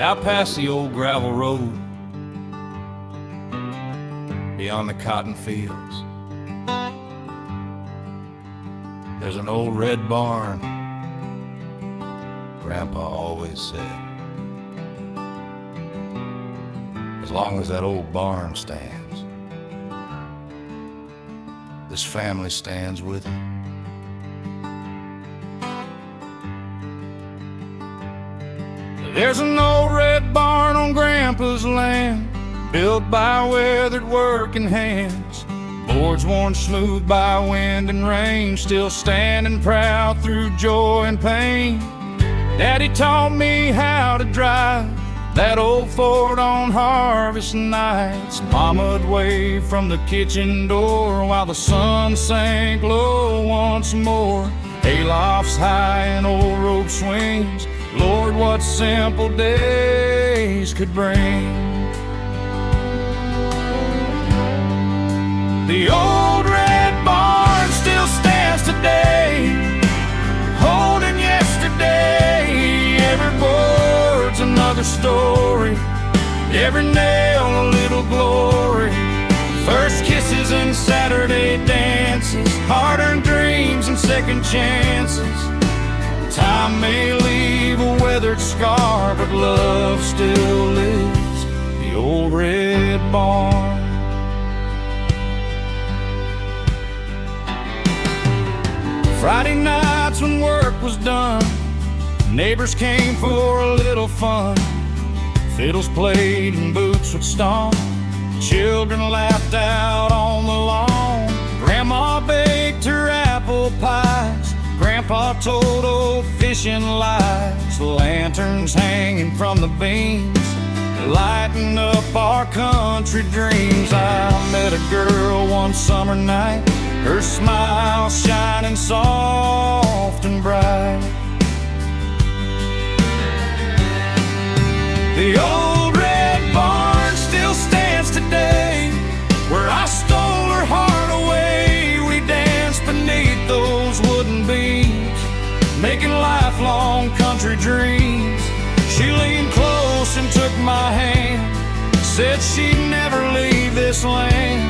out past the old gravel road, beyond the cotton fields, there's an old red barn, Grandpa always said. As long as that old barn stands, this family stands with it. There's an old red barn on Grandpa's land, built by weathered working hands. Boards worn smooth by wind and rain, still standing proud through joy and pain. Daddy taught me how to drive that old Ford on harvest nights. Mama'd wave from the kitchen door while the sun sank low once more. Haylofts high and old rope swings, Lord, what simple days could bring. The old red barn still stands today, holding yesterday. Every board's another story, every nail a little glory. First kisses and Saturday dances, hard-earned dreams and second chances. Time may leave a weathered scar, but love still lives. The old red barn. Friday nights when work was done, neighbors came for a little fun. Fiddles played and boots would stomp, children laughed out on the lawn. Grandma baked her apple pies, Grandpa told old fishing lies. Lanterns hanging from the beams, lighting up our country dreams. I met a girl one summer night, her smile shining soft and bright. The old red barn still stands today, where I stole her heart away. We danced beneath those wooden beams, making lifelong country dreams. She leaned close and took my hand, said she'd never leave this land.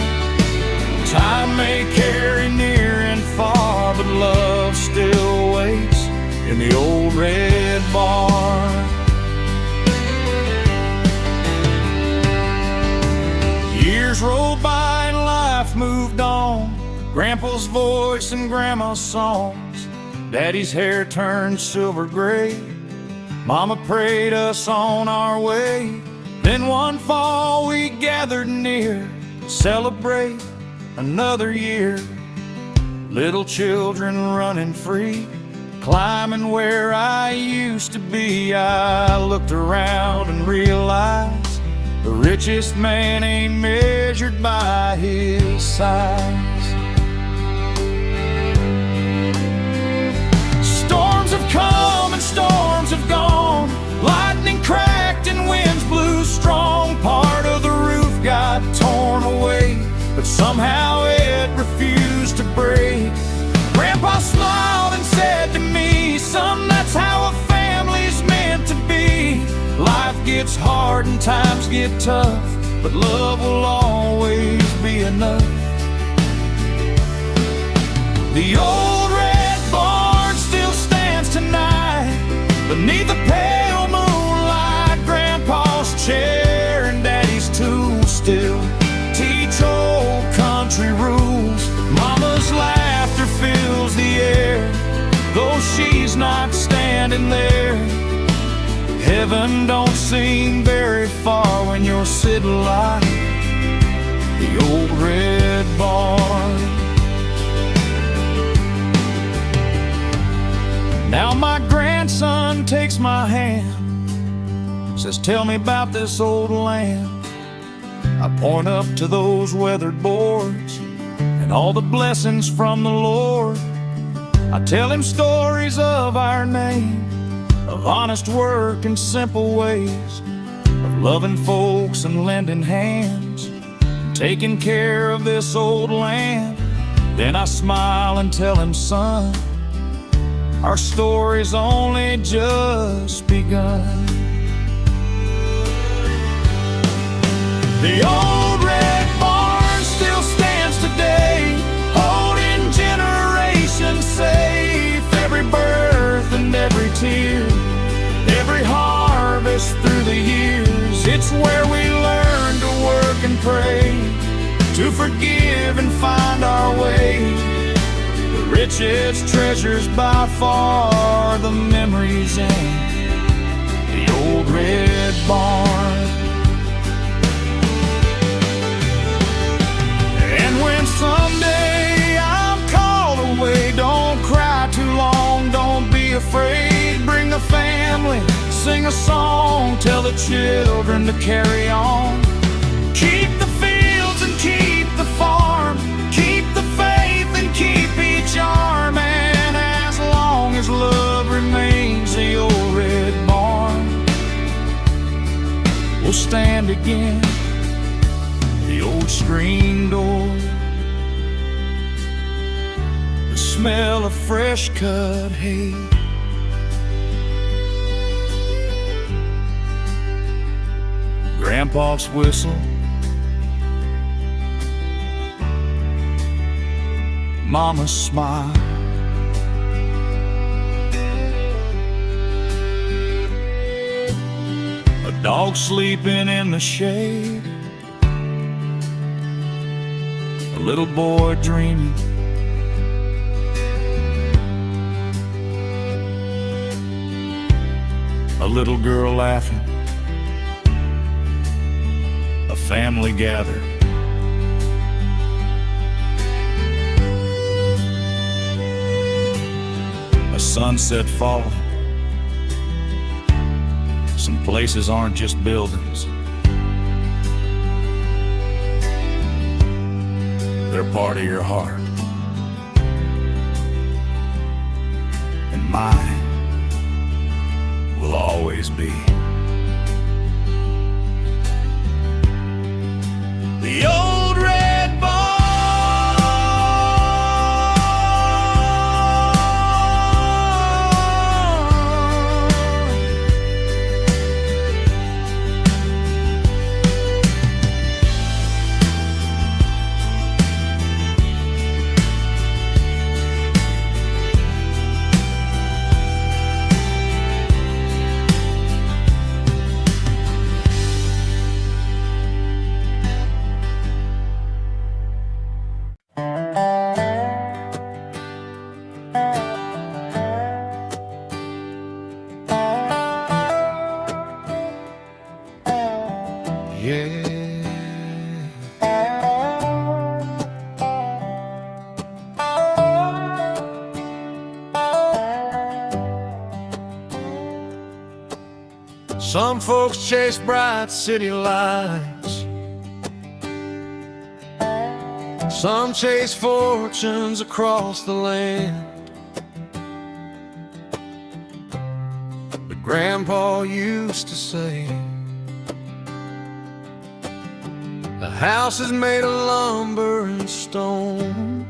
Time may carry near and far, but love still waits in the old red barn. Years rolled by and life moved on, Grandpa's voice and Grandma's songs. Daddy's hair turned silver gray, Mama prayed us on our way. Then one fall we gathered near, celebrate another year. Little children running free, climbing where I used to be. I looked around and realized the richest man ain't measured by his size. Storms have come and storms have gone, lightning cracked and winds blew strong. Part of the roof got torn away, but somehow it refused to break. Grandpa smiled and said to me, son, that's how a family's meant to be. Life gets hard and times get tough, but love will always be enough. The old red barn still stands tonight, beneath the pale moonlight. Grandpa's chair and Daddy's tools still teach old country rules. Mama's laughter fills the air, though she's not standing there. Heaven don't seem very far when you're sitting like the old red barn. Now my grandson takes my hand, says, tell me about this old land. I point up to those weathered boards and all the blessings from the Lord. I tell him stories of our name, of honest work and simple ways, of loving folks and lending hands, taking care of this old land. Then I smile and tell him, son, our story's only just begun. The old red barn still stands today, holding generations safe. Every birth and every tear, every harvest through the years. It's where we learn to work and pray, to forgive and find our way. The richest treasures by far, the memories in the old red barn. And when someday I'm called away, don't cry too long, don't be afraid. Bring the family, sing a song, tell the children to carry on. Keep the fields and keep the farm, keep the faith and keep each arm. And as long as love remains, the old red barn will stand again. The old screen door, the smell of fresh cut hay, Grandpa's whistle, Mama's smile, a dog sleeping in the shade, a little boy dreaming, a little girl laughing, a family gathered. A sunset falling. Some places aren't just buildings, they're part of your heart. And mine will always be. The old red barn. Some folks chase bright city lights, some chase fortunes across the land. But Grandpa used to say, the house is made of lumber and stone.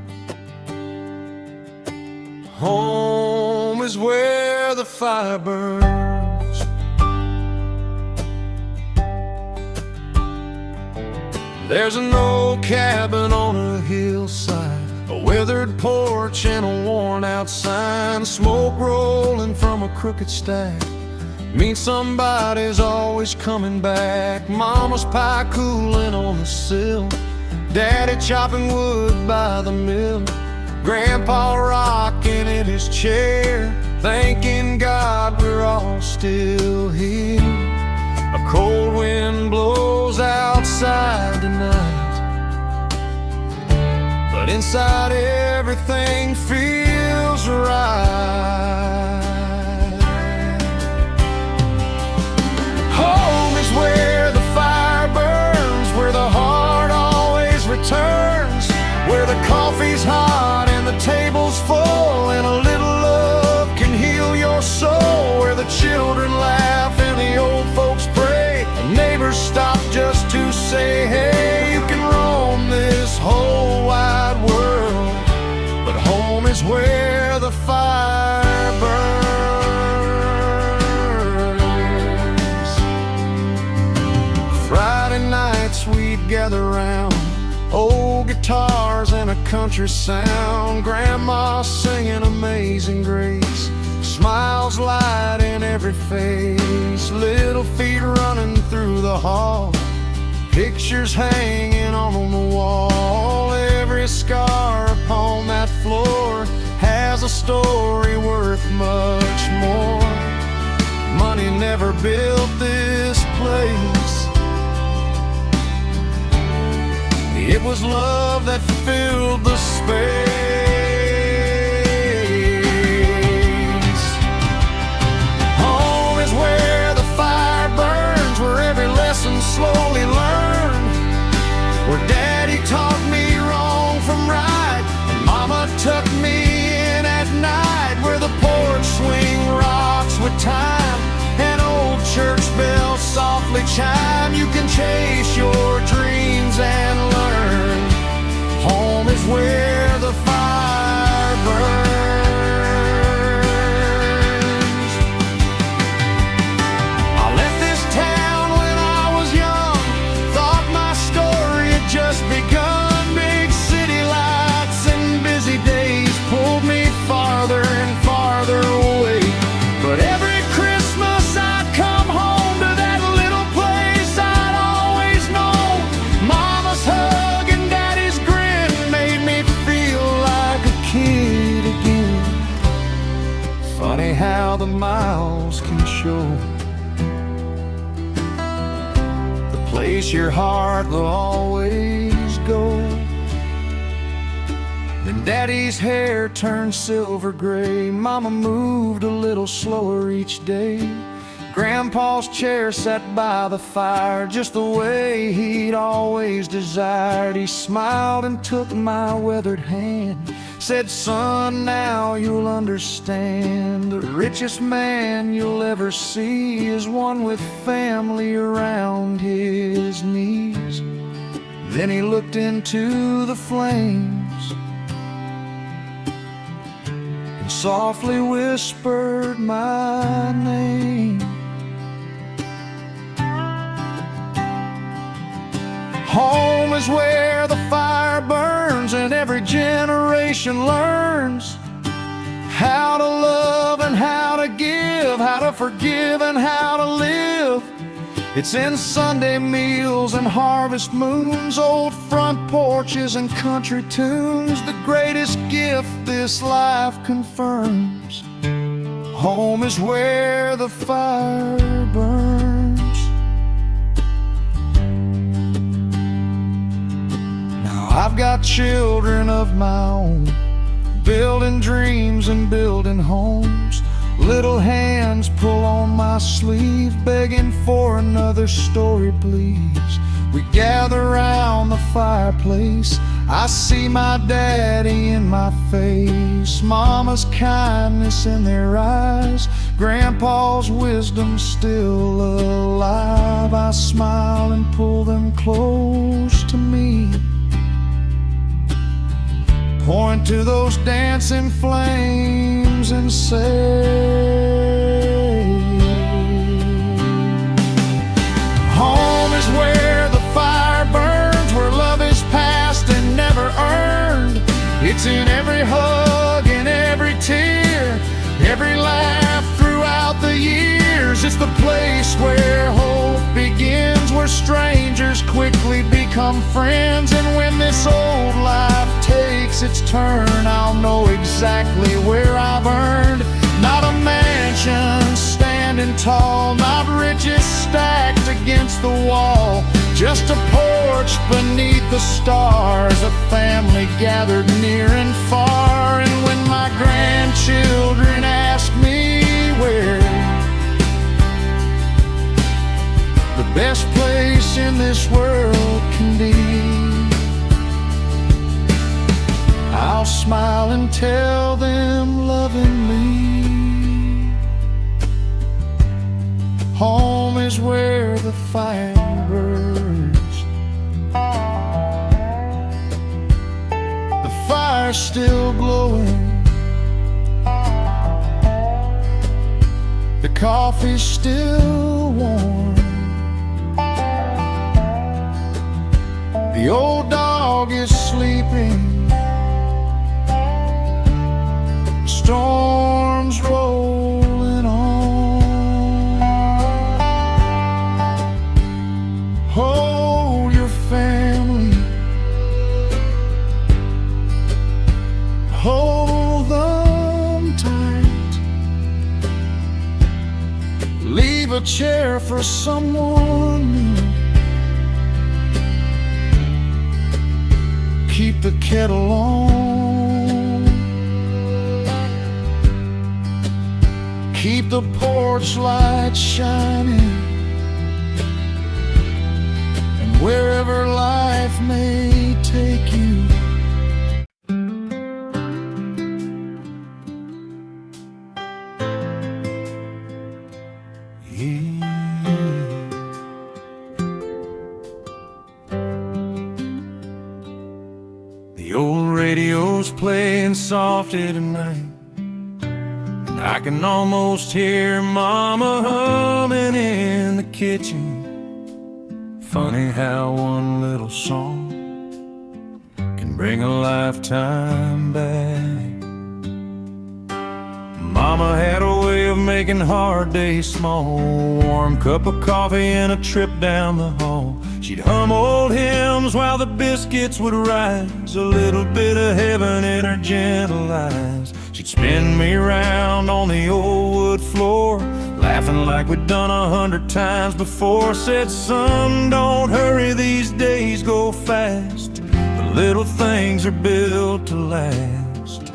Home is where the fire burns. There's an old cabin on a hillside, a weathered porch and a worn-out sign. Smoke rolling from a crooked stack means somebody's always coming back. Mama's pie cooling on the sill, Daddy chopping wood by the mill, Grandpa rocking in his chair, thanking God we're all still here. A cold wind blows outside tonight, but inside everything feels right. Home is where the fire burns, where the heart always returns, where the coffee's hot and the table's full, and a little love can heal your soul, where the children laugh and the old folks pray, and neighbors stop just to say, hey, you can roam this whole wide world, but home is where the fire burns. Friday nights we guitars and a country sound. Grandma singing Amazing Grace, smiles light in every face. Little feet running through the hall, pictures hanging on the wall. Every scar upon that floor has a story worth much more. Money never built this place. It was love that filled the space. Home is where the fire burns, where every lesson slowly learned, where Daddy taught me wrong from right, and Mama tucked me in at night, where the porch swing rocks with time, and old church bells softly chime. You can chase your dreams and learn. Home is where the fire burns. I left this town when I was young, thought my story had just begun. Big city lights and busy days pulled me farther and farther away. But every Christmas I'd come home to that little place I'd always known. Mama's hug and Daddy's grin made me feel like a kid again. Funny how the miles can show the place your heart will always go. Then Daddy's hair turned silver gray, Mama moved a little slower each day. Grandpa's chair sat by the fire, just the way he'd always desired. He smiled and took my weathered hand, said, "Son, now you'll understand. The richest man you'll ever see is one with family around his knees." Then he looked into the flames and softly whispered my name. Home is where the fire burns, and every generation learns how to love and how to give, how to forgive and how to live. It's in Sunday meals and harvest moons, old front porches and country tunes, the greatest gift this life confirms. Home is where the fire burns. I've got children of my own, building dreams and building homes. Little hands pull on my sleeve, begging for another story, please. We gather round the fireplace, I see my daddy in my face, Mama's kindness in their eyes, Grandpa's wisdom still alive. I smile and pull them close to me, point to those dancing flames and say, home is where the fire burns, where love is past and never earned. It's in every hug and every tear, every laugh throughout the years. It's the place where hope begins, where strangers quickly become friends. And when this old life takes its turn, I'll know exactly where I've earned. Not a mansion standing tall, not riches stacked against the wall, just a porch beneath the stars, a family gathered near and far. And when my grandchildren ask me where, the best place in this world can be, I'll smile and tell them lovingly, home is where the fire burns. The fire's still glowing, the coffee's still warm, the old dog dog is sleeping, storms rolling on. Hold your family, hold them tight. Leave a chair for someone new. Keep the kettle on. Keep the porch light shining. And wherever life may take you, the old radio's playing softly tonight, and I can almost hear Mama humming in the kitchen. Funny how one little song can bring a lifetime back. Mama had a way of making hard days small. Warm cup of coffee and a trip down the hall. She'd hum old hymns while the biscuits would rise. A little bit of heaven in her gentle eyes. She'd spin me round on the old wood floor, laughing like we'd done 100 times before. Said, son, don't hurry, these days go fast. The little things are built to last.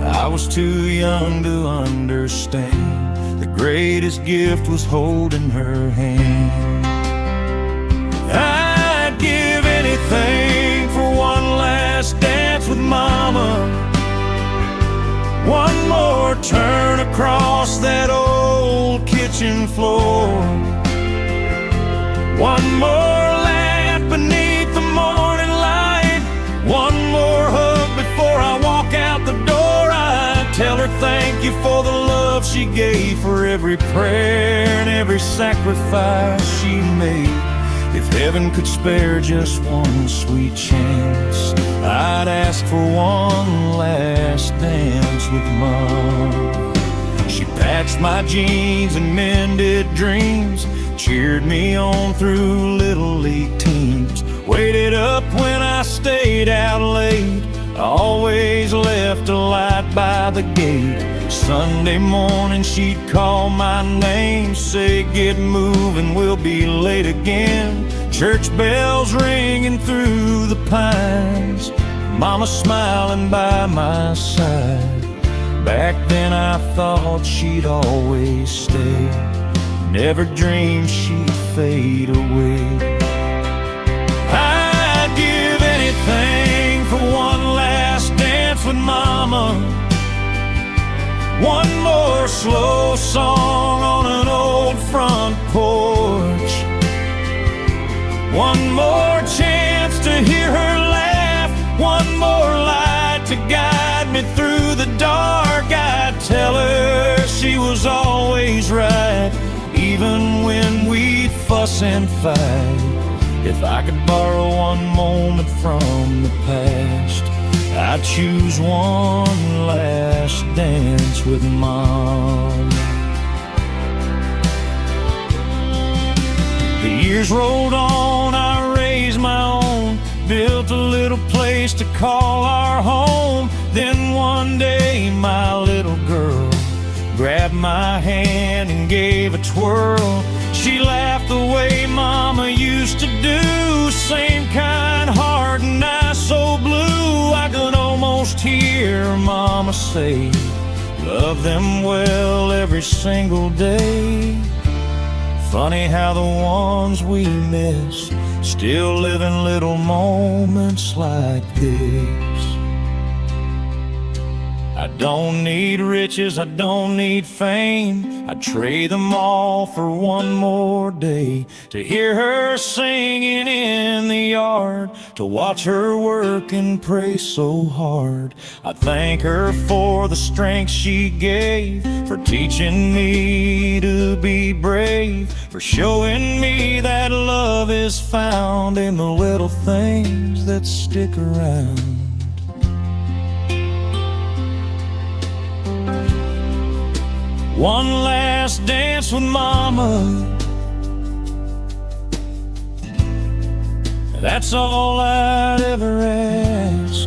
I was too young to understand. The greatest gift was holding her hand. I'd give anything for one last dance with Mama. One more turn across that old kitchen floor. One more laugh beneath the morning light. One more hug before I walk out the door. Tell her thank you for the love she gave, for every prayer and every sacrifice she made. If heaven could spare just one sweet chance, I'd ask for one last dance with Mom. She patched my jeans and mended dreams, cheered me on through little league teams, waited up when I stayed out late. I always left a light by the gate. Sunday morning she'd call my name, say get moving, we'll be late again. Church bells ringing through the pines, Mama smiling by my side. Back then I thought she'd always stay, never dreamed she'd fade away. I'd give anything for one last dance with Mama. One more slow song on an old front porch. One more chance to hear her laugh. One more light to guide me through the dark. I'd tell her she was always right, even when we'd fuss and fight. If I could borrow one moment from the past, I'd choose one last dance with Mom. The years rolled on, I raised my own, built a little place to call our home. Then one day my little girl grabbed my hand and gave a twirl. She laughed the way Mama used to do, same kind heart and eyes so blue. I could almost hear Mama say, love them well every single day. Funny how the ones we miss still live in little moments like this. I'd don't need riches, I don't need fame. I'd trade them all for one more day. To hear her singing in the yard, to watch her work and pray so hard. I thank her for the strength she gave, for teaching me to be brave, for showing me that love is found in the little things that stick around. One last dance with Mama, that's all I'd ever ask.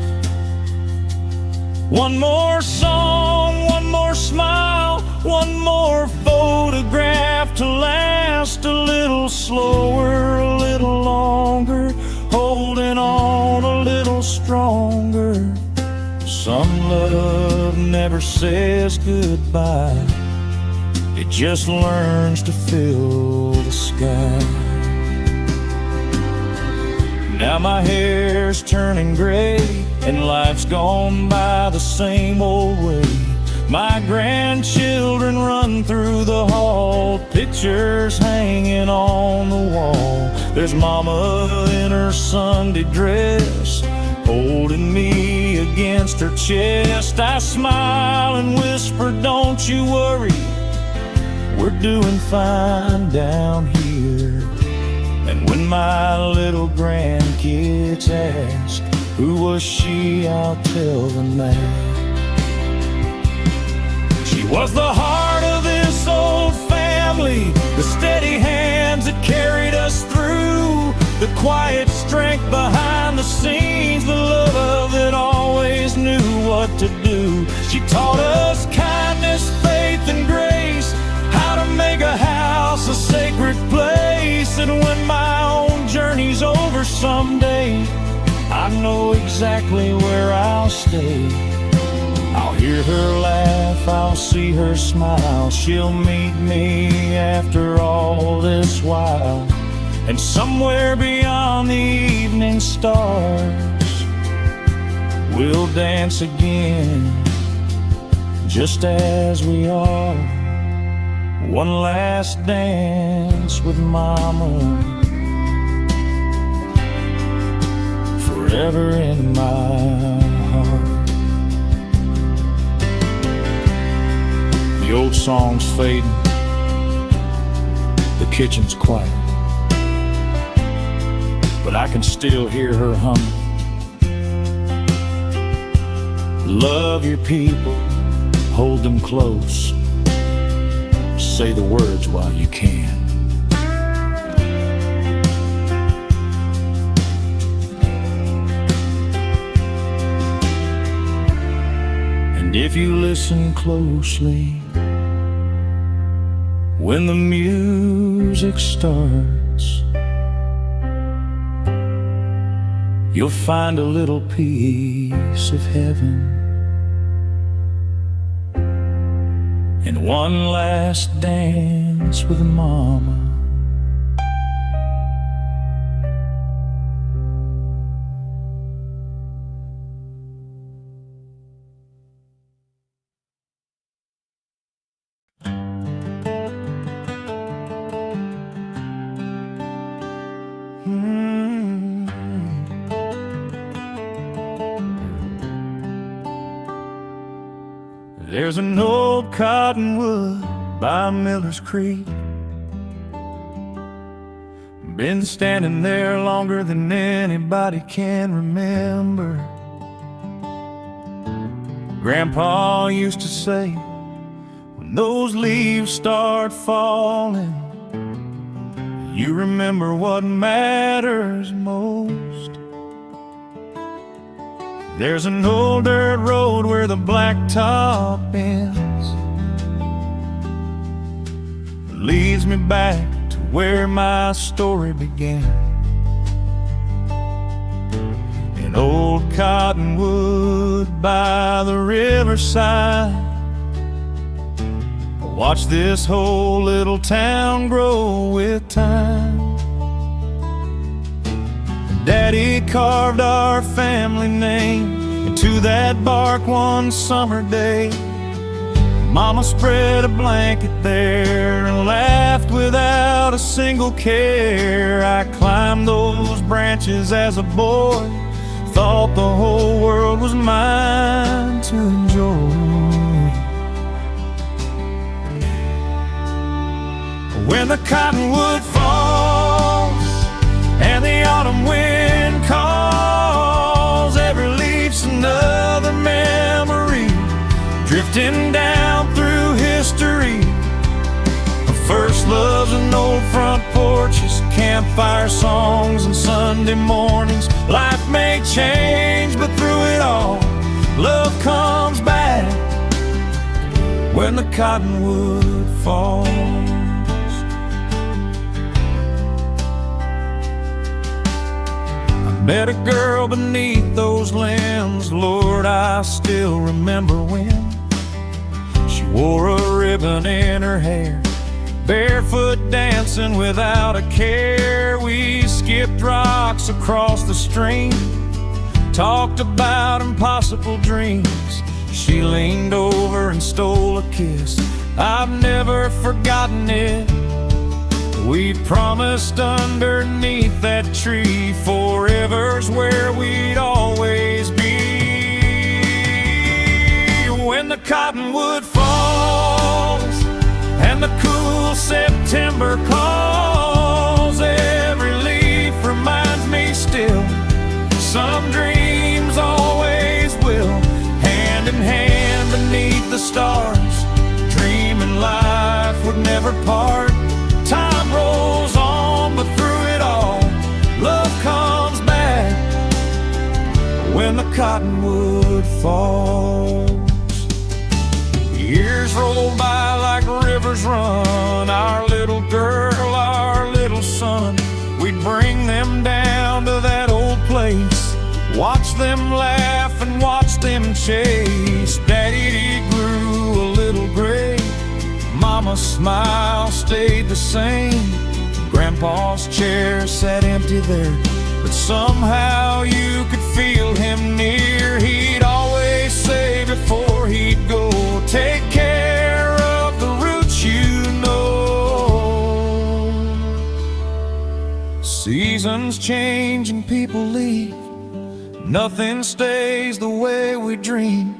One more song, one more smile, one more photograph to last. A little slower, a little longer, holding on a little stronger. Some love never says goodbye, it just learns to fill the sky. Now my hair's turning gray, and life's gone by the same old way. My grandchildren run through the hall, pictures hanging on the wall. There's Mama in her Sunday dress, holding me against her chest. I smile and whisper, don't you worry, we're doing fine down here. And when my little grandkids ask, who was she, I'll tell them that. She was the heart of this old family, the steady hands that carried us through, the quiet strength behind the scenes, the love that always knew what to do. She taught us kindness, faith, and grace, how to make a house a sacred place. And when my own journey's over someday, I know exactly where I'll stay. I'll hear her laugh, I'll see her smile. She'll meet me after all this while, and somewhere beyond the evening stars, we'll dance again, just as we are. One last dance with Mama, forever in my heart. The old song's fading, the kitchen's quiet, but I can still hear her humming. Love your people, hold them close, say the words while you can. And if you listen closely, when the music starts, you'll find a little piece of heaven. And one last dance with Mama. There's an old cottonwood by Miller's Creek, been standing there longer than anybody can remember. Grandpa used to say, when those leaves start falling, you remember what matters most. There's an old dirt road where the blacktop ends, it leads me back to where my story began. In old Cottonwood by the riverside, I watched this whole little town grow with time. Daddy carved our family name into that bark one summer day. Mama spread a blanket there and laughed without a single care. I climbed those branches as a boy, thought the whole world was mine to enjoy. When the cottonwood falls and the autumn wind calls, every leaf's another memory drifting down through history. First love's an old front porches, campfire songs and Sunday mornings. Life may change, but through it all, love comes back when the cottonwood falls. I met a girl beneath those limbs, Lord, I still remember when she wore a ribbon in her hair, barefoot dancing without a care. We skipped rocks across the stream, talked about impossible dreams. She leaned over and stole a kiss, I've never forgotten it. We promised underneath that tree forever's where we'd always be. When the cottonwood falls and the cool September calls, every leaf reminds me still, some dreams always will. Hand in hand beneath the stars, dreaming life would never part. Time rolls on, but through it all, love comes back when the cottonwood falls. Years roll by like rivers run, our little girl, our little son. We'd bring them down to that old place, watch them laugh and watch them chase. Daddy grew a little gray, Mama's smile stayed the same. Grandpa's chair sat empty there, but somehow you could feel him near. He'd always say before he'd go, take care of the roots you know. Seasons change and people leave, nothing stays the way we dream.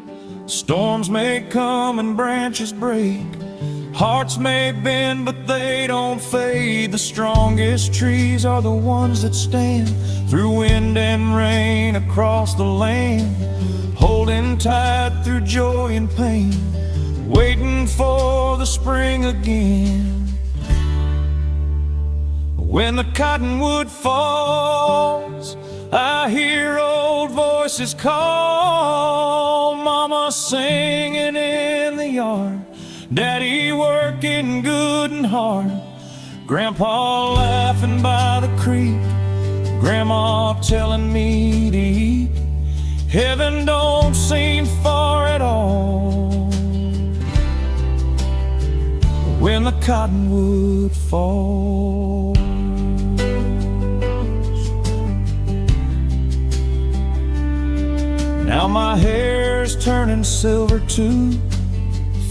Storms may come and branches break, hearts may bend but they don't fade. The strongest trees are the ones that stand through wind and rain across the land, holding tight through joy and pain, waiting for the spring again. When the cottonwood falls, I hear old voices call. Mama singing in the yard, Daddy working good and hard, Grandpa laughing by the creek, Grandma telling me to eat. Heaven don't seem far at all when the cottonwood falls. Now my hair's turning silver too.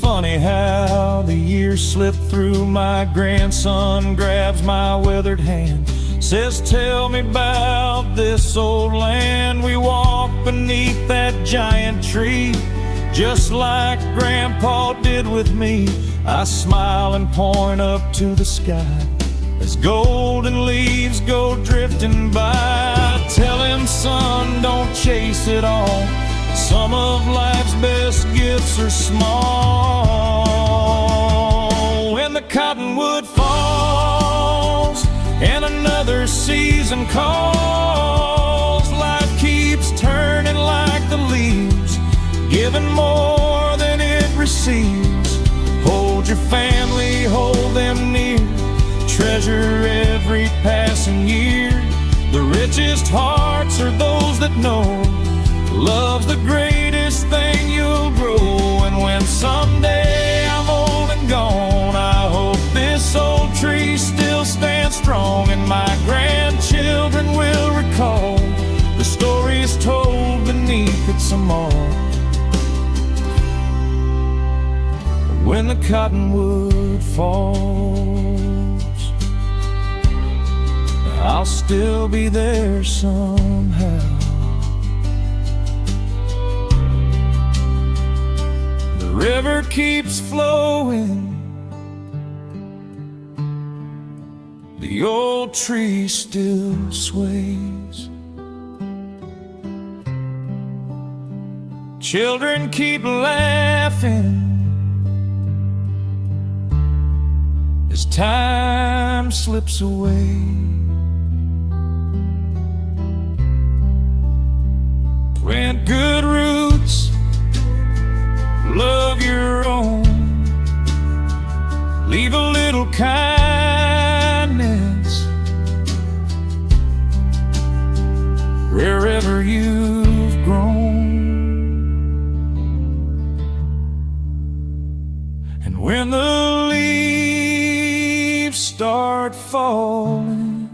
Funny how the years slip through. My grandson grabs my weathered hand, says, tell me about this old land. We walk beneath that giant tree, just like Grandpa did with me. I smile and point up to the sky as golden leaves go drifting by. I tell him, son, don't chase it all, some of life's best gifts are small. When the cottonwood falls and another season calls, life keeps turning like the leaves, giving more than it receives. Hold your family, hold them near, treasure every passing year. The richest hearts are those that know love's the greatest thing you'll grow. And when someday I'm old and gone, I hope this old tree still stands strong, and my grandchildren will recall the stories told beneath its among. when the cottonwood falls, I'll still be there somehow. The river keeps flowing, the old tree still sways. Children keep laughing as time slips away. Plant good roots, love your own, leave a little kindness wherever you've grown. And when the leaves start falling,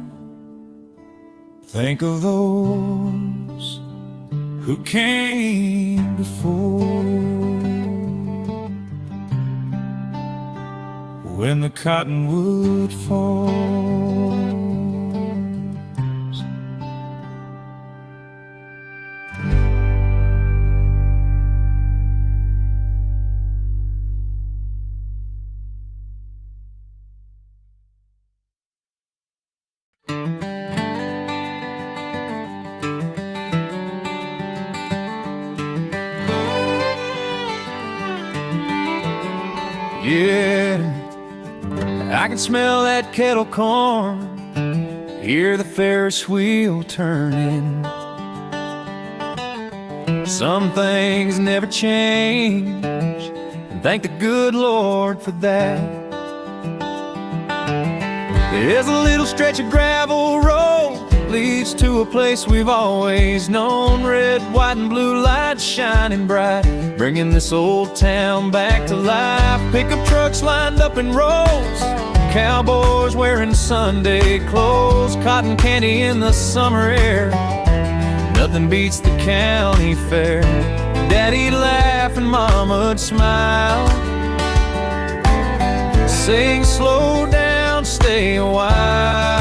think of those who came before. When the cottonwood falls. Yeah, I can smell that kettle corn, hear the Ferris wheel turning. Some things never change, and thank the good Lord for that. There's a little stretch of gravel road, leads to a place we've always known. Red, white, and blue lights shining bright, bringing this old town back to life. Pickup trucks lined up in rows, cowboys wearing Sunday clothes, cotton candy in the summer air. Nothing beats the county fair. Daddy'd laugh and Mama'd smile, saying slow down, stay a while.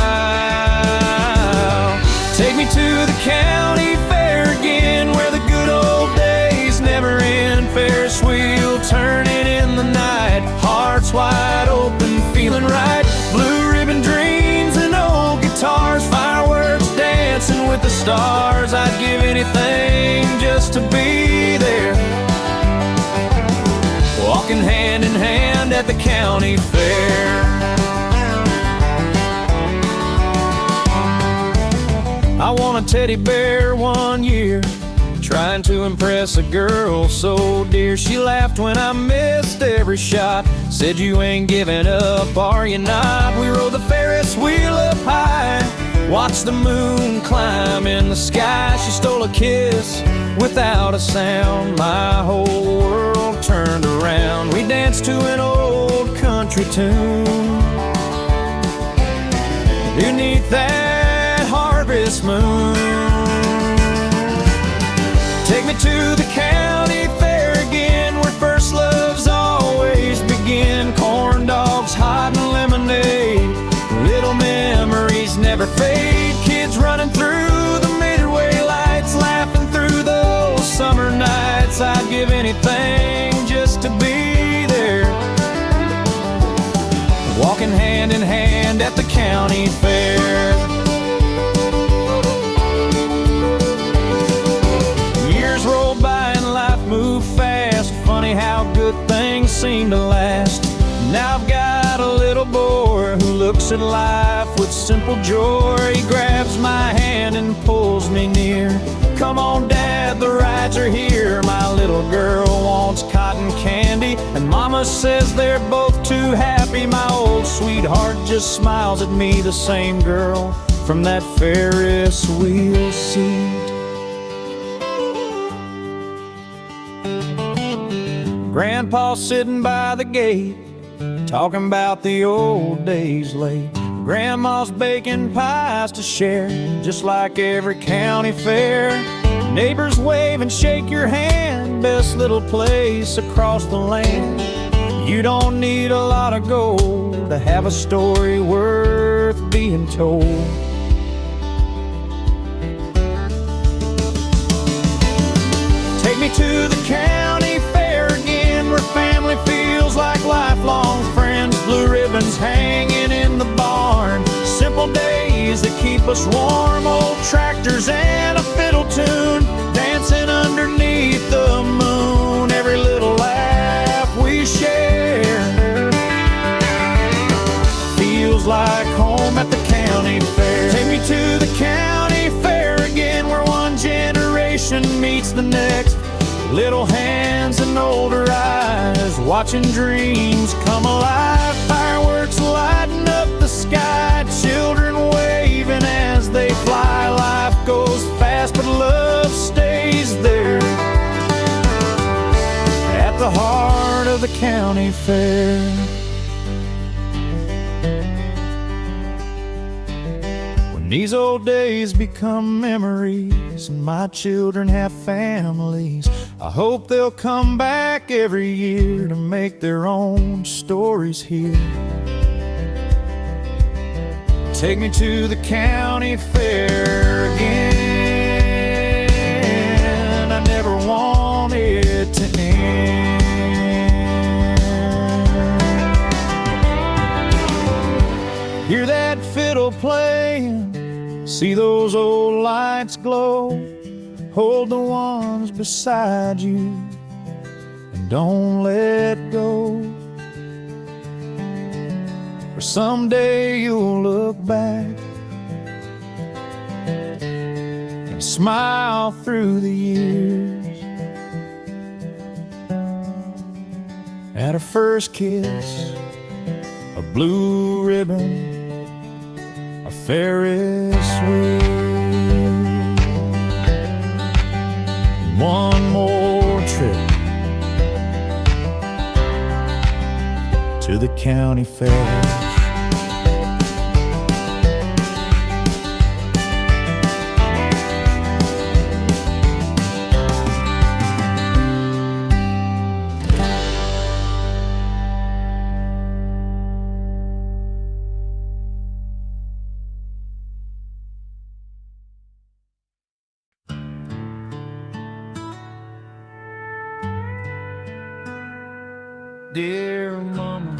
Take me to the county fair again, where the good old days never end. Ferris wheel turning in the night, hearts wide open, feeling right. Blue ribbon dreams and old guitars, fireworks dancing with the stars. I'd give anything just to be there, walking hand in hand at the county fair. I won a teddy bear one year, trying to impress a girl so dear. She laughed when I missed every shot, said you ain't giving up, are you not? We rode the Ferris wheel up high, watched the moon climb in the sky. She stole a kiss without a sound, my whole world turned around. We danced to an old country tune beneath that harvest moon. Take me to the county fair again, where first loves always begin. Corn dogs, hot and lemonade, little memories never fade. Kids running through the Midway lights, laughing through those summer nights. I'd give anything just to be there, walking hand in hand at the county fair. Funny how good things seem to last. Now I've got a little boy who looks at life with simple joy. He grabs my hand and pulls me near. Come on, Dad, the rides are here. My little girl wants cotton candy, and Mama says they're both too happy. My old sweetheart just smiles at me, the same girl from that Ferris wheel seat. Grandpa's sitting by the gate, talking about the old days late. Grandma's baking pies to share, just like every county fair. Neighbors wave and shake your hand, best little place across the land. You don't need a lot of gold to have a story worth being told. Take me to the county fair again, where family feels like lifelong friends. Blue ribbons hanging in the barn, simple days that keep us warm. Old tractors and a fiddle tune, dancing underneath the moon. Every little laugh we share feels like home at the county fair. Take me to the county fair again, where one generation meets the next. Little hands and older eyes, watching dreams come alive. Fireworks lighting up the sky, children waving as they fly. Life goes fast, but love stays there, at the heart of the county fair. When these old days become memories and my children have families, I hope they'll come back every year to make their own stories here. Take me to the county fair again. I never want it to end. Hear that fiddle playing, see those old lights glow. Hold the ones beside you and don't let go. For someday you'll look back and smile through the years at our first kiss, a blue ribbon, a Ferris wheel. One more trip to the county fair. Dear Mama,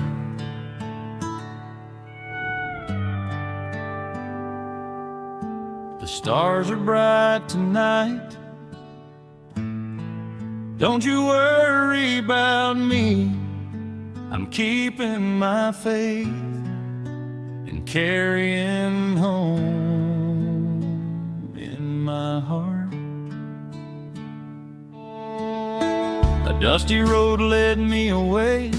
the stars are bright tonight. Don't you worry about me, I'm keeping my faith and carrying home in my heart. A dusty road led me away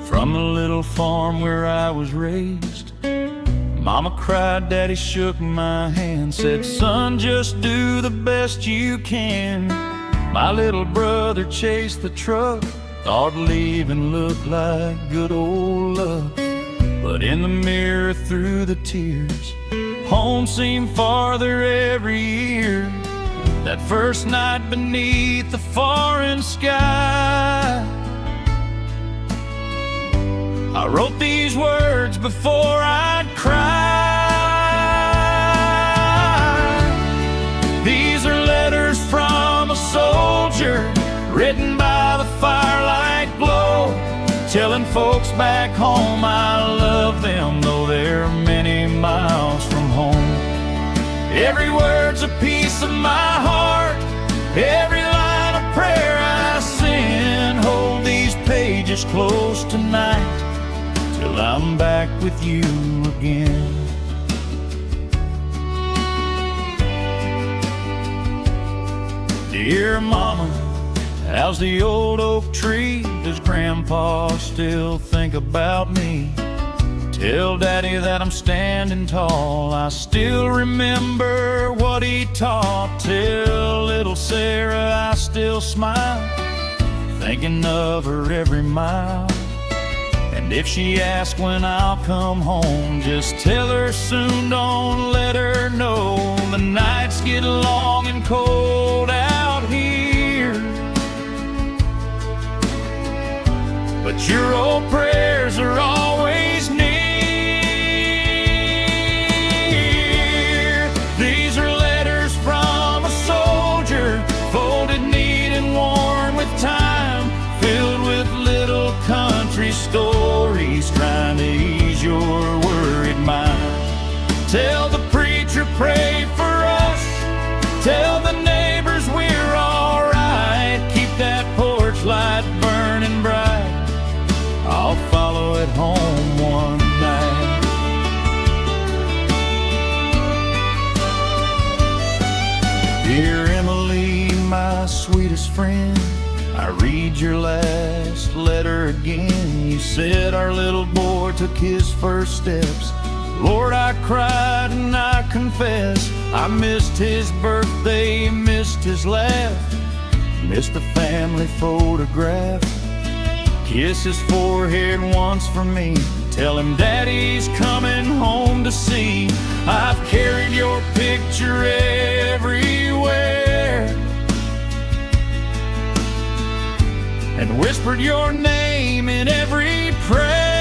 from the little farm where I was raised. Mama cried, Daddy shook my hand, said, son, just do the best you can. My little brother chased the truck, thought leaving looked like good old luck. But in the mirror through the tears, home seemed farther every year. That first night beneath the foreign sky, I wrote these words before I'd cry. These are letters from a soldier, written by the firelight glow, telling folks back home I love them, though they're many miles from home. Every word's a piece of my heart, every line a prayer I send. Hold these pages close tonight, till I'm back with you again. Dear Mama, how's the old oak tree? Does Grandpa still think about me? Tell Daddy that I'm standing tall, I still remember what he taught. Tell little Sarah I still smile, thinking of her every mile. And if she asks when I'll come home, just tell her soon, don't let her know. The nights get long and cold out here, but your old I read your last letter again. You said our little boy took his first steps. Lord, I cried and I confess, I missed his birthday, missed his laugh, missed the family photograph. Kiss his forehead once for me, tell him Daddy's coming home to see. I've carried your picture everywhere and whispered your name in every prayer.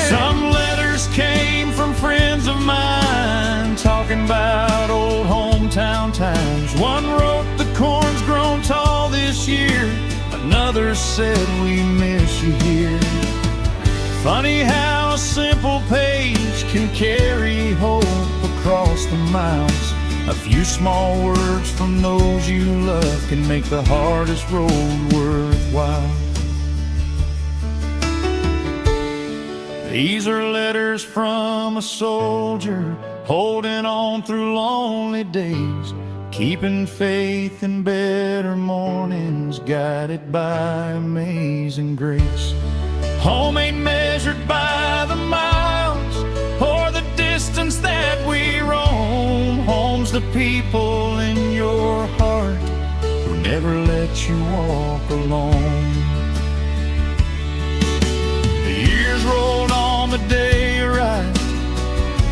Some letters came from friends of mine, talking about old hometown times. One wrote, the corn's grown tall this year. Another said, we miss you here. Funny how a simple page can carry hope across the miles. A few small words from those you love can make the hardest road worthwhile. These are letters from a soldier holding on through lonely days, keeping faith in better mornings, guided by amazing grace. Home ain't measured by the miles or the distance that we roam. Home's the people in your heart who never let you walk alone. The years rolled on, the day arrived.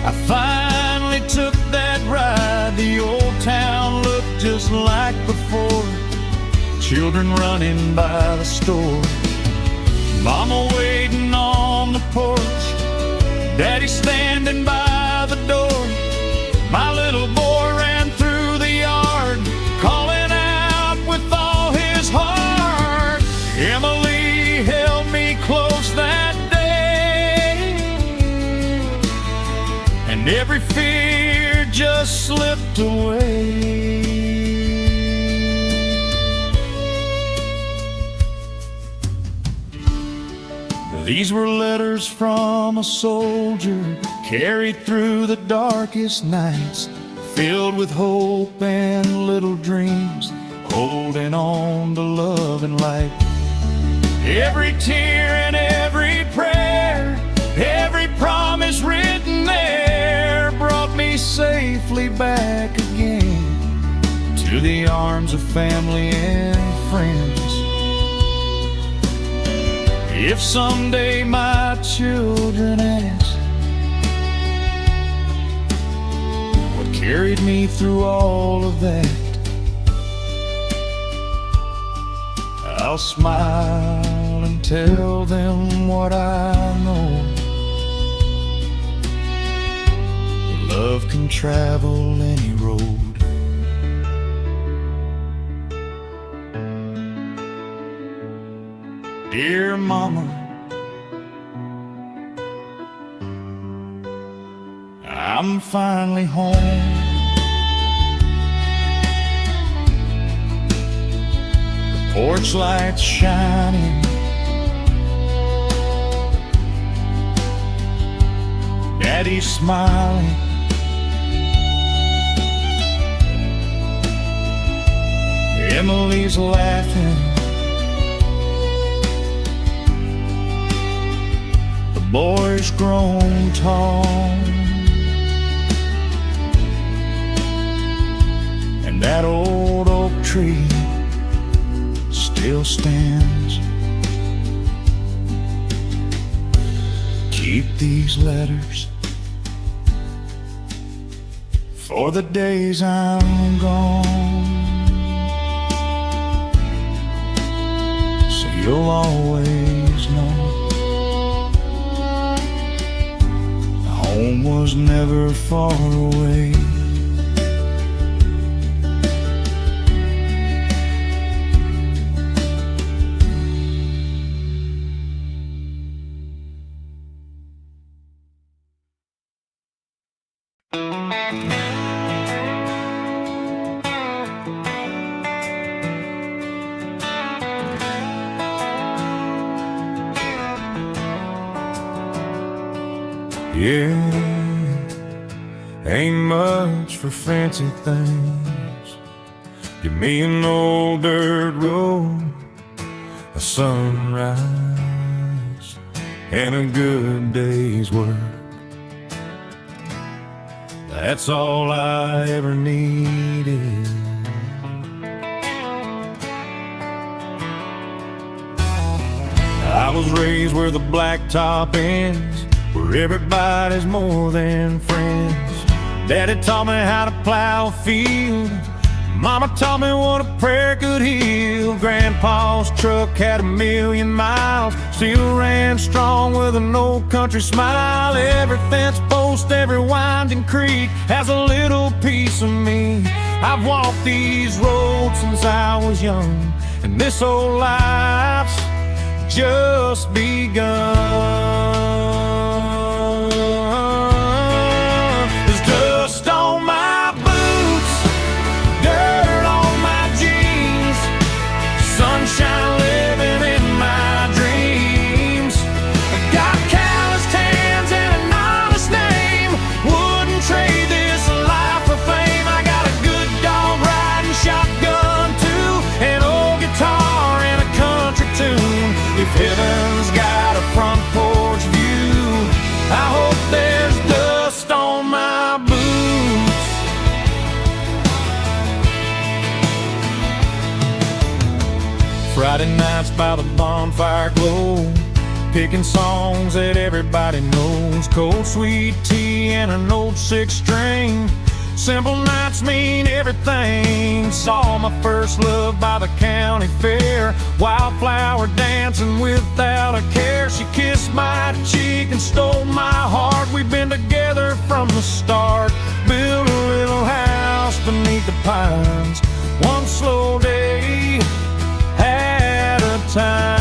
I finally took that ride. The old town looked just like before, children running by the store, Mama waiting on the porch, Daddy standing by the door. My little boy ran through the yard, calling out with all his heart. Emily held me close that day, and every fear just slipped away. These were letters from a soldier, carried through the darkest nights, filled with hope and little dreams, holding on to love and light. Every tear and every prayer, every promise written there, brought me safely back again to the arms of family and friends. If someday my children ask what carried me through all of that, I'll smile and tell them what I know. Love can travel any road. Dear Mama, I'm finally home. The porch lights shining, Daddy's smiling, Emily's laughing. The boy's grown tall, and that old oak tree still stands. Keep these letters for the days I'm gone, so you'll always know home was never far away. Yeah, ain't much for fancy things. Your Me an old dirt road, a sunrise, and a good day's work. That's all I ever needed. I was raised where the blacktop ends, where everybody's more than friends. Daddy taught me how to plow a field. Mama taught me what a prayer could heal. Grandpa's truck had 1,000,000 miles, still ran strong with an old country smile. Every fence post, every winding creek has a little piece of me. I've walked these roads since I was young, and this old life's just begun. There's dust on my boots, dirt on my jeans, sunshine living in my dreams. I got calloused hands and an honest name, wouldn't trade this life for fame. I got a good dog riding shotgun too, an old guitar and a country tune. If heaven's got a front porch view, I hope there's dust on my boots. Friday nights by the bonfire glow, picking songs that everybody knows. Cold sweet tea and an old 6-string. Simple nights mean everything. Saw my first love by the county fair, wildflower dancing without a care. She kissed my cheek and stole my heart. We've been together from the start. Built a little house beneath the pines, one slow day at a time.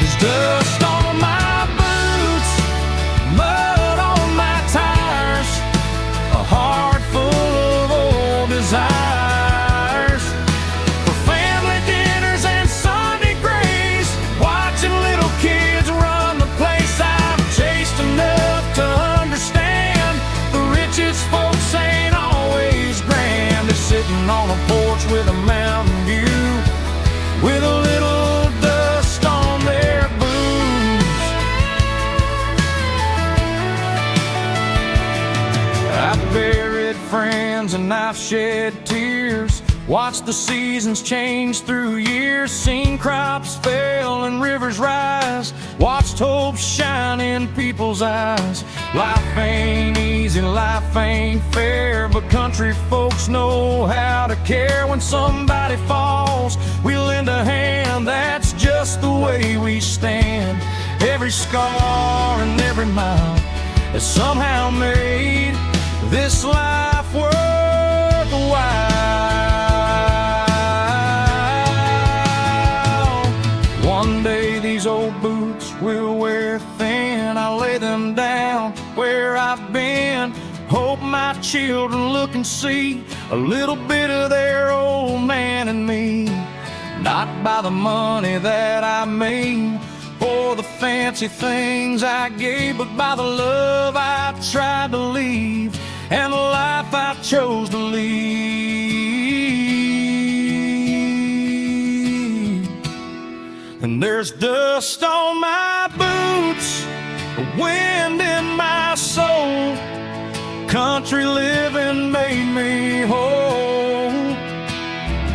There's dust on my boots, mud on my tires, a heart full of old desires. For family dinners and Sunday grace, watching little kids run the place. I've chased enough to understand the richest folks ain't always grand. They're sitting on a porch with a mountain view, with a little dust on their boots. I've buried friends and I've shed tears, watched the seasons change through years, seen crops fail and rivers rise, watched hope shine in people's eyes. Life ain't easy, life ain't fair, but country folks know how to care. When somebody falls, we lend a hand, that's just the way we stand. Every scar and every mile has somehow made this life worthwhile. One day these old boots will wear thin, I'll lay them down where I've been. Hope my children look and see a little bit of their old man in me. Not by the money that I made or the fancy things I gave, but by the love I tried to leave and the life I chose to lead. And there's dust on my boots, a wind in my soul. Country living made me whole.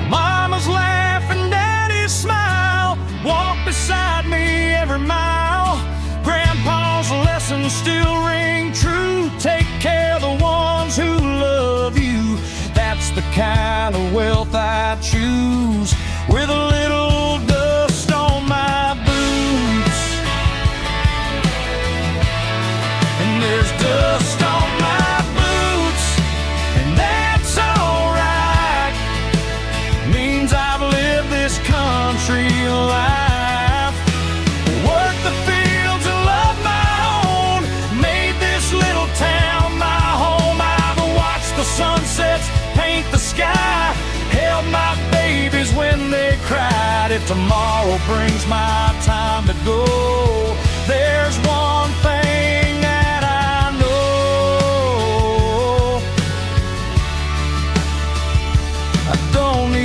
Mama's laugh and daddy's smile walk beside me every mile. Grandpa's lessons still ring true. Take care of the ones who love you. That's the kind of wealth I choose, with a little dust on my boots. And there's dust on my boots, and that's alright. Means I've lived this country life, worked the fields and loved my own, made this little town my home. I've watched the sunsets paint the sky, held my babies when they cried. If tomorrow brings my time to go, there's one thing that I know: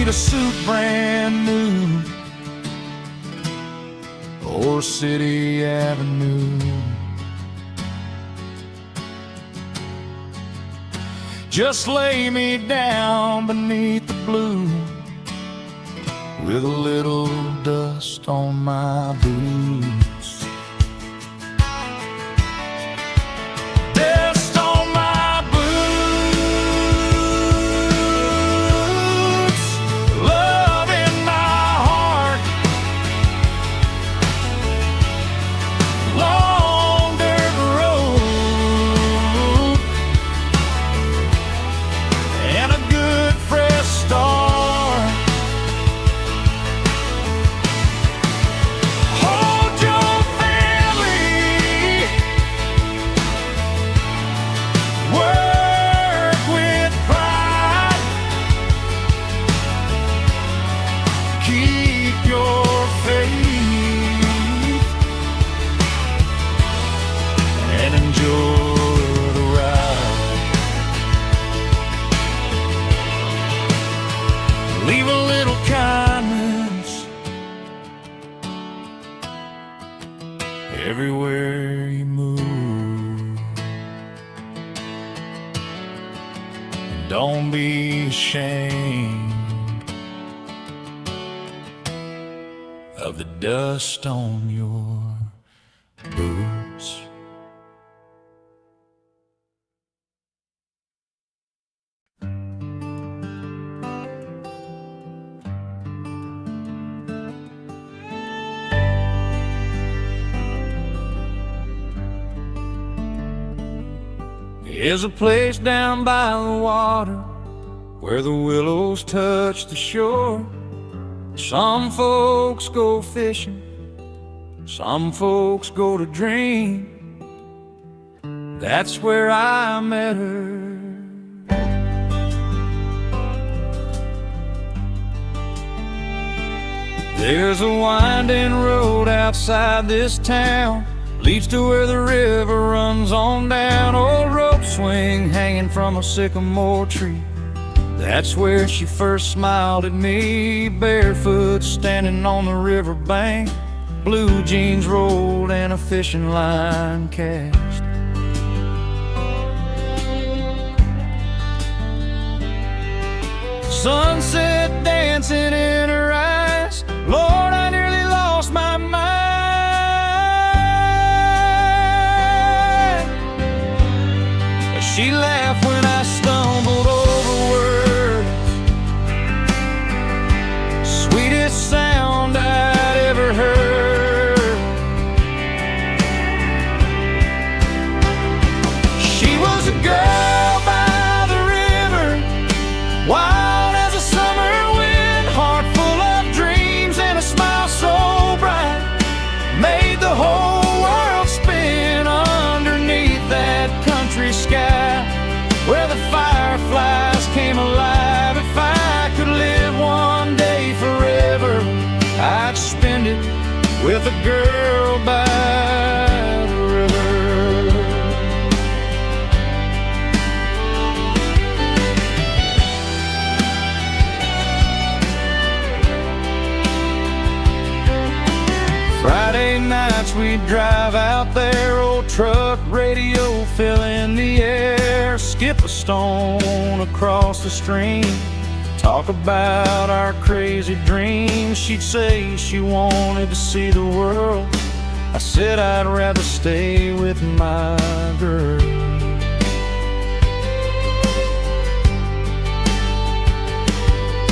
need a suit brand new or City Avenue. Just lay me down beneath the blue with a little dust on my boots. Dust on my boots, love in my heart, long dirt road, and a good fresh start. Leave a little kindness everywhere you move. And don't be ashamed of the dust on your boots. There's a place down by the water where the willows touch the shore. Some folks go fishing, some folks go to dream. That's where I met her. There's a winding road outside this town, leads to where the river runs on down. Old rope swing hanging from a sycamore tree. That's where she first smiled at me, barefoot standing on the river bank, blue jeans rolled and a fishing line cast. Sunset dancing in her eyes, Lord, I nearly lost my mind. She laughed when I stumbled over words, sweetest sound I'd ever heard. She was a girl by the river, wild as a summer wind, heart full of dreams and a smile so bright, made the whole world spin underneath that country sky, where the fireflies came alive. If I could live one day forever, I'd spend it with a girl by the river. Friday nights we'd drive out there, old truck radio filling the air, skip a stone across the stream, talk about our crazy dreams. She'd say she wanted to see the world, I said I'd rather stay with my girl.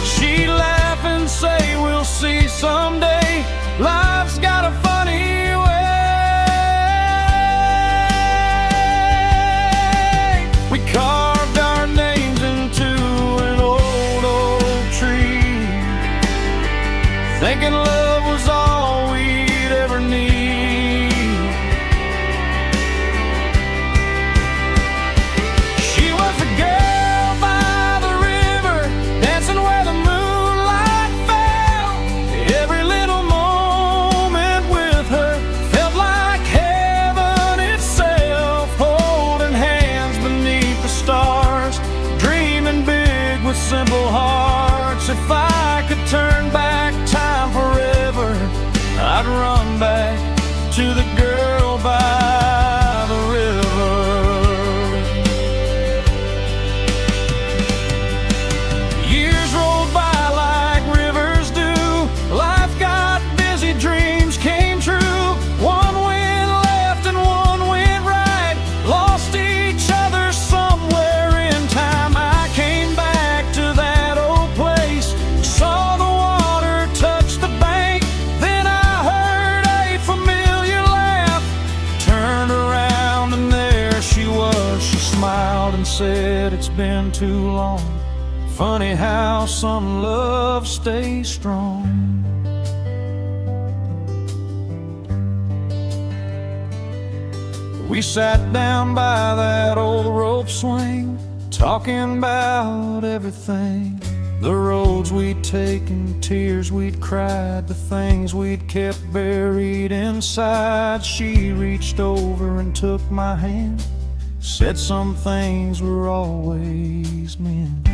She'd laugh and say we'll see someday, life's got a funny way. We carved our names into an old, old tree, thinking love was all we'd ever need. She was a girl by the river, dancing where the moonlight fell. Every little moment with her felt like heaven itself, holding hands beneath the stars, dreaming big with simple hearts. If I I'd run back to the girl by the river. Years rolled by like rivers do. Life got busy, dreams came true. One went left and one went right. Lost each other somewhere in time. I came back to that old place. Saw the water touch the bank. Then I heard a familiar laugh. Turned around and there she was. She smiled and said, "It's been too long. Funny how some love stays strong." We sat down by that old rope swing, talking about everything. The roads we'd taken, tears we'd cried, the things we'd kept buried inside. She reached over and took my hand, said some things were always meant.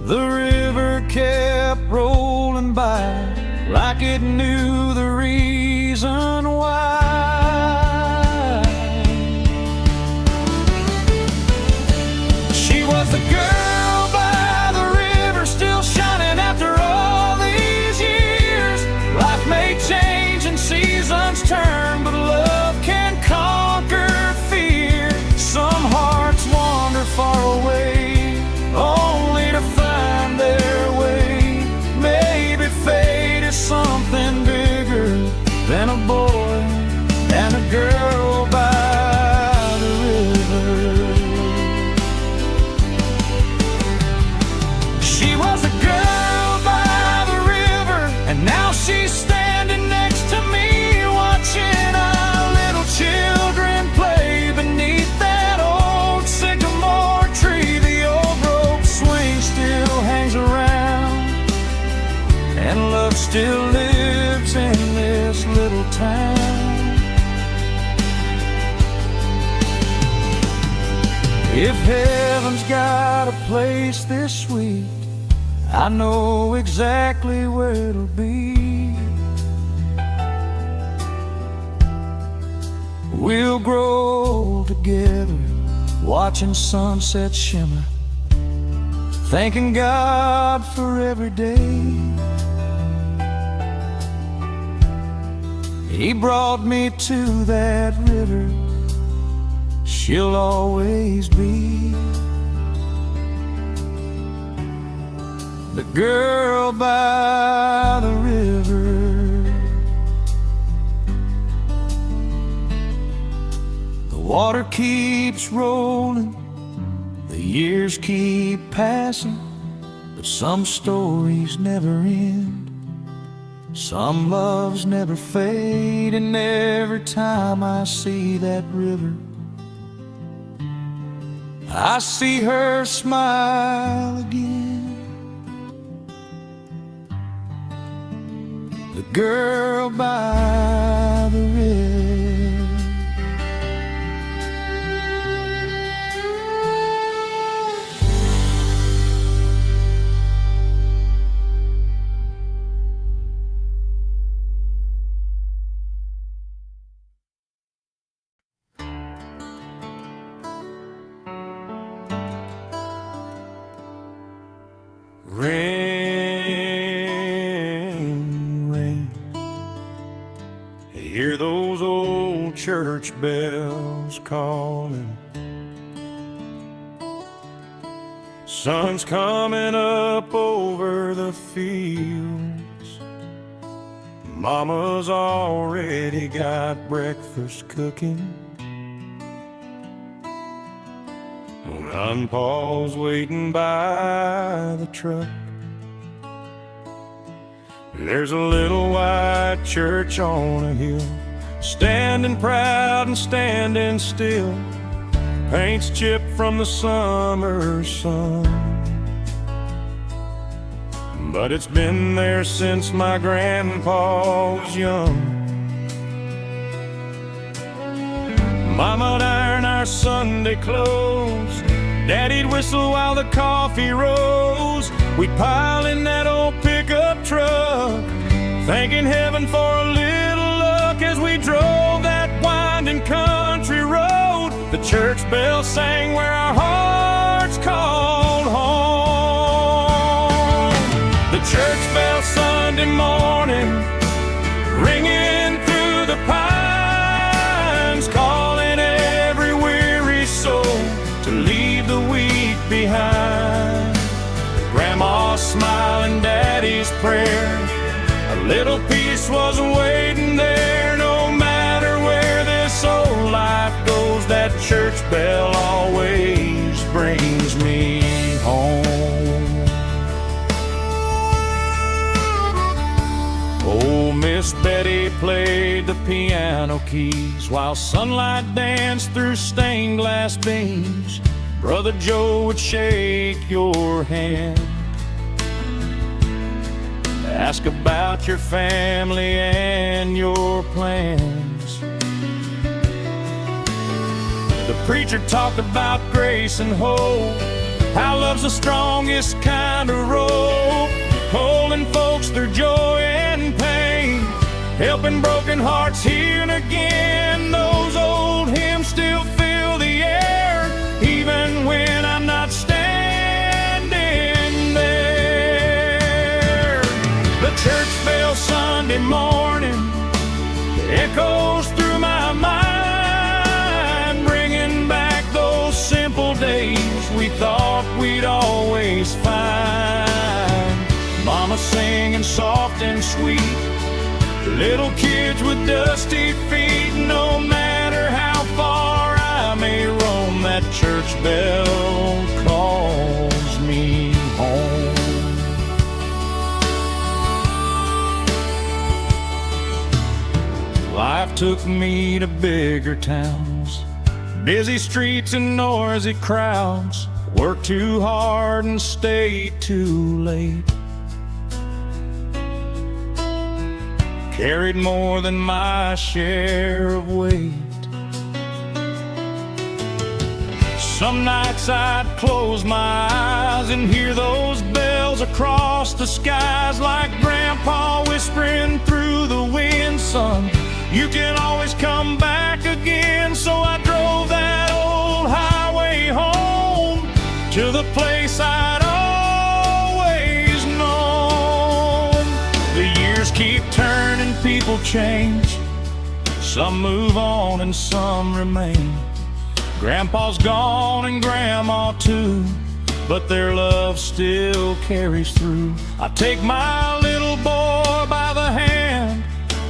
The river kept rolling by like it knew the reason why. She was the girl by the river, still shining after all these years. Life may change and seasons turn, but love can conquer fear. Some hearts wander far away, only to find their way. Maybe fate is something bigger than a boy and a girl by the river. She was a girl by the river, and now she's standing next to me, watching our little children play beneath that old sycamore tree. The old rope swing still hangs around, and love still lives in this little town. If heaven's got a place this sweet, I know exactly where it'll be. We'll grow together, watching sunset shimmer, thanking God for every day He brought me to that river. She'll always be the girl by the river. The water keeps rolling, the years keep passing, but some stories never end. Some loves never fade, and every time I see that river, I see her smile again. The girl by the river. Rain, rain, hear those old church bells calling. Sun's coming up over the fields. Mama's already got breakfast cooking. And Paul's waiting by the truck. There's a little white church on a hill, standing proud and standing still. Paint's chipped from the summer sun, but it's been there since my grandpa was young. Mama'd iron our Sunday clothes, Daddy'd whistle while the coffee rose. We'd pile in that old pickup truck, thanking heaven for a little luck as we drove that winding country road. The church bell sang where our hearts called home. The church bell Sunday morning, ringing through the pines, calling every weary soul to leave the week behind. Grandma's smile and Daddy's prayer, a little peace was waiting there. No matter where this old life goes, that church bell always brings me home. Oh, Miss Betty played the piano keys while sunlight danced through stained glass beams. Brother Joe would shake your hand, ask about your family and your plans. The preacher talked about grace and hope, how love's the strongest kind of rope, holding folks through joy and pain, helping broken hearts heal again. Those old hymns still fill the air, even when I'm not standing there. The church bell Sunday morning echoes through my mind, bringing back those simple days we thought we'd always find. Mama singing soft and sweet, little kids with dusty feet. No matter how far I may roam, that church bell calls me home. Life took me to bigger towns, busy streets and noisy crowds. Worked too hard and stayed too late, carried more than my share of weight. Some nights I'd close my eyes and hear those bells across the skies, like Grandpa whispering through the wind, son, you can always come back again. So I drove that old highway home to the place I'd always known. The years keep turning, people change, some move on and some remain. Grandpa's gone and Grandma too, but their love still carries through. I take my little boy by the hand,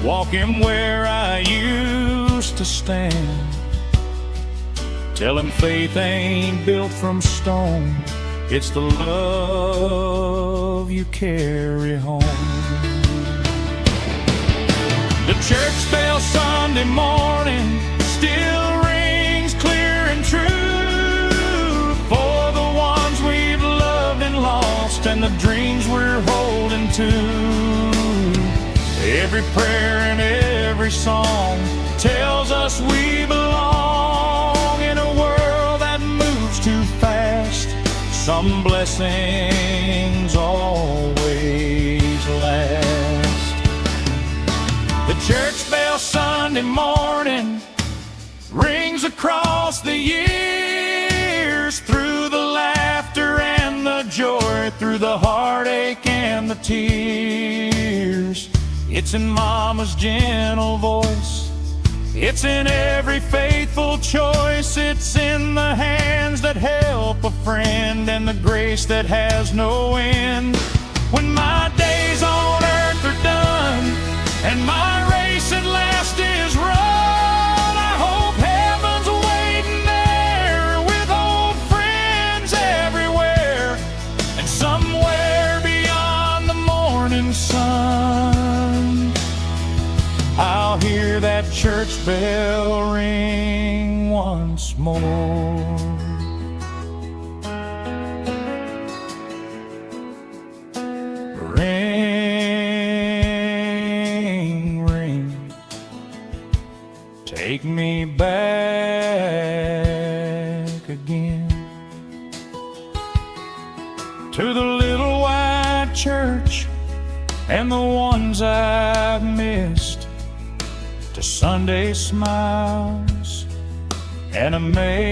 walk him where I used to stand, tell him faith ain't built from stone, it's the love you carry home. The church bell Sunday morning still rings clear and true, for the ones we've loved and lost and the dreams we're holding to. Every prayer and every song tells us we belong in a world that moves too fast. Some blessings always last. The church bell Sunday morning rings across the years, through the laughter and the joy, through the heartache and the tears. It's in Mama's gentle voice, it's in every faithful choice, it's in the hands that help a friend and the grace that has no end. When my days on earth are done and my race at last is run, I hope heaven's waiting there with old friends everywhere, and somewhere beyond the morning sun, I'll hear that church bell ring once more. Ring, ring, take me back again to the little white and the ones I've missed, to Sunday smiles and amazing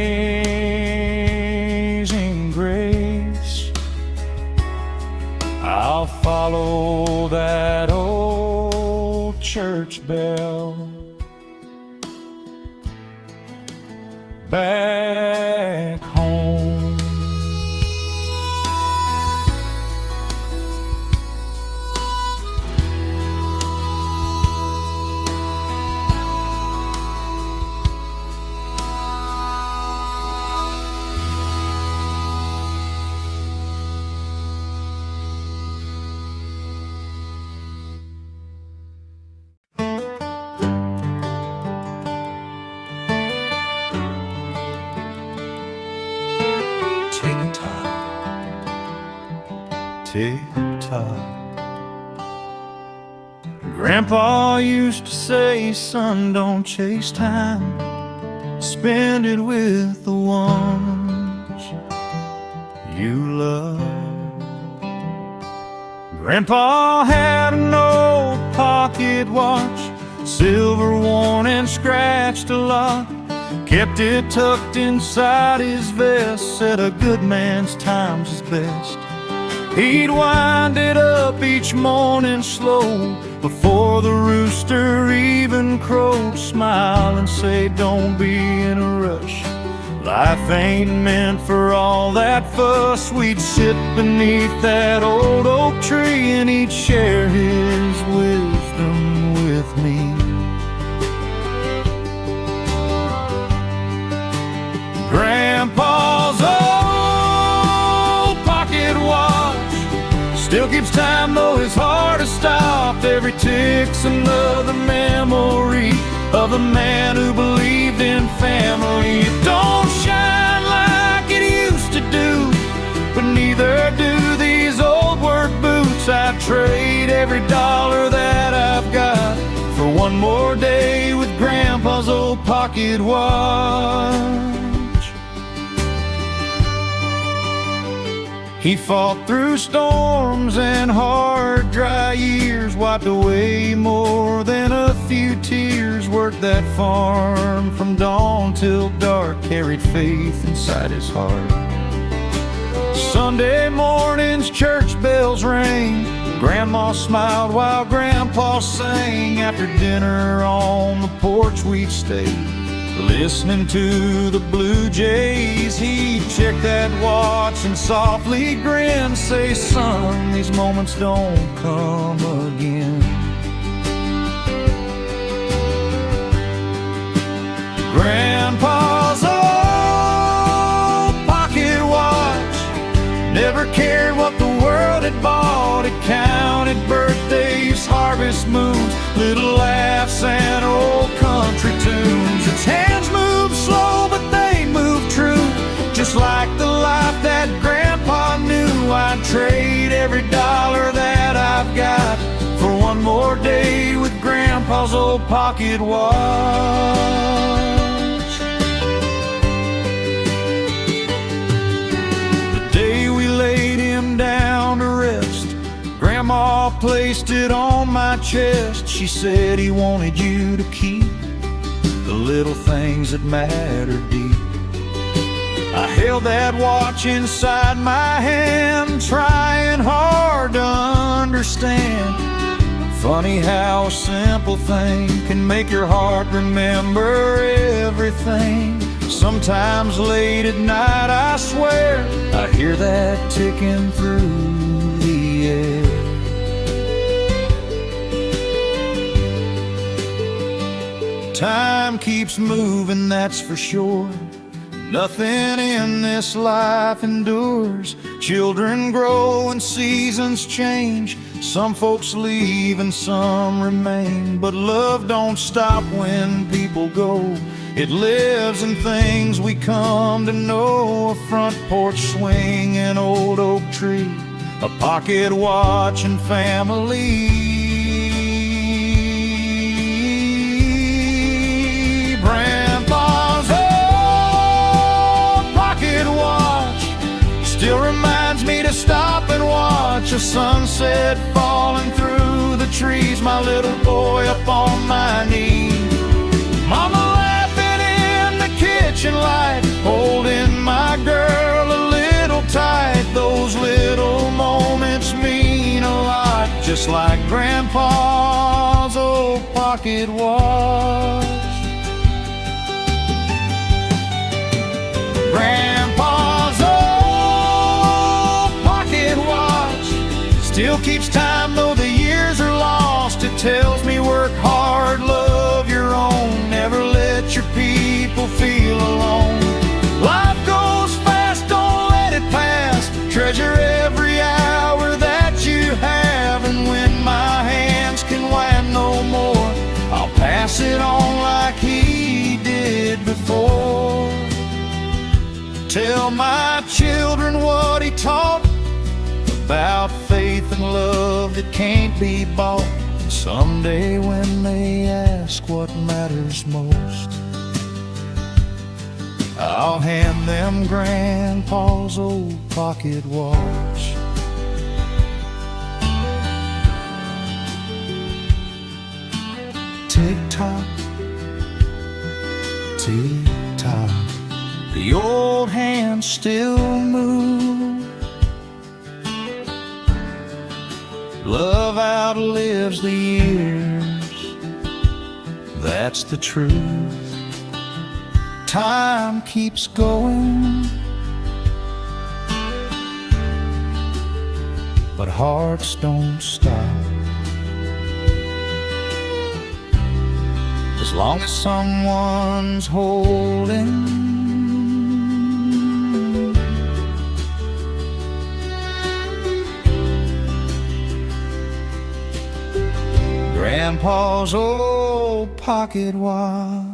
grace. I'll follow that old church bell back home. Tick-tock. Grandpa used to say, son, don't chase time, spend it with the ones you love. Grandpa had an old pocket watch, silver worn and scratched a lot. Kept it tucked inside his vest, said a good man's time's his best. He'd wind it up each morning slow, before the rooster even crowed. Smile and say, don't be in a rush, life ain't meant for all that fuss. We'd sit beneath that old oak tree, and he'd share his wisdom with me. Grandpa's old pocket watch still keeps time, though his heart has stopped. Every tick's another memory of a man who believed in family. It don't shine like it used to do, but neither do these old work boots. I'd trade every dollar that I've got for one more day with Grandpa's old pocket watch. He fought through storms and hard, dry years, wiped away more than a few tears. Worked that farm from dawn till dark, carried faith inside his heart. Sunday mornings, church bells rang. Grandma smiled while Grandpa sang. After dinner on the porch we'd stay, listening to the blue jays. He'd check that watch and softly grin, say, son, these moments don't come again. Grandpa's old pocket watch never cared what the world had bought. It counted birthdays, harvest moons, little laughs and old country tunes. Its hands moved slow, but they moved true, just like the life that Grandpa knew. I'd trade every dollar that I've got for one more day with Grandpa's old pocket watch. The day we laid him down to rest, Grandma placed it on my chest. She said he wanted you to keep the little things that matter deep. I held that watch inside my hand, trying hard to understand. Funny how a simple thing can make your heart remember everything. Sometimes late at night, I swear, I hear that ticking through the air. Time keeps moving, that's for sure. Nothing in this life endures. Children grow and seasons change. Some folks leave and some remain. But love don't stop when people go. It lives in things we come to know. A front porch swing, an old oak tree, a pocket watch and family. Grandpa's old pocket watch still reminds me to stop and watch watch a sunset falling through the trees, my little boy up on my knee. Mama laughing in the kitchen light, holding my girl a little tight. Those little moments mean a lot, just like Grandpa's old pocket watch. Grandpa's old pocket watch still keeps time though the years are lost. It tells me work hard, love your own, never let your people feel alone. Life goes fast, don't let it pass, treasure every hour that you have. And when my hands can wham no more, I'll pass it on like he did before. Tell my children what he taught about faith and love that can't be bought. And someday when they ask what matters most, I'll hand them Grandpa's old pocket watch. Tick-tock, tick-tock, the old hands still move. Love outlives the years, that's the truth. Time keeps going, but hearts don't stop. As long as someone's holding, Grandpa's old pocket watch.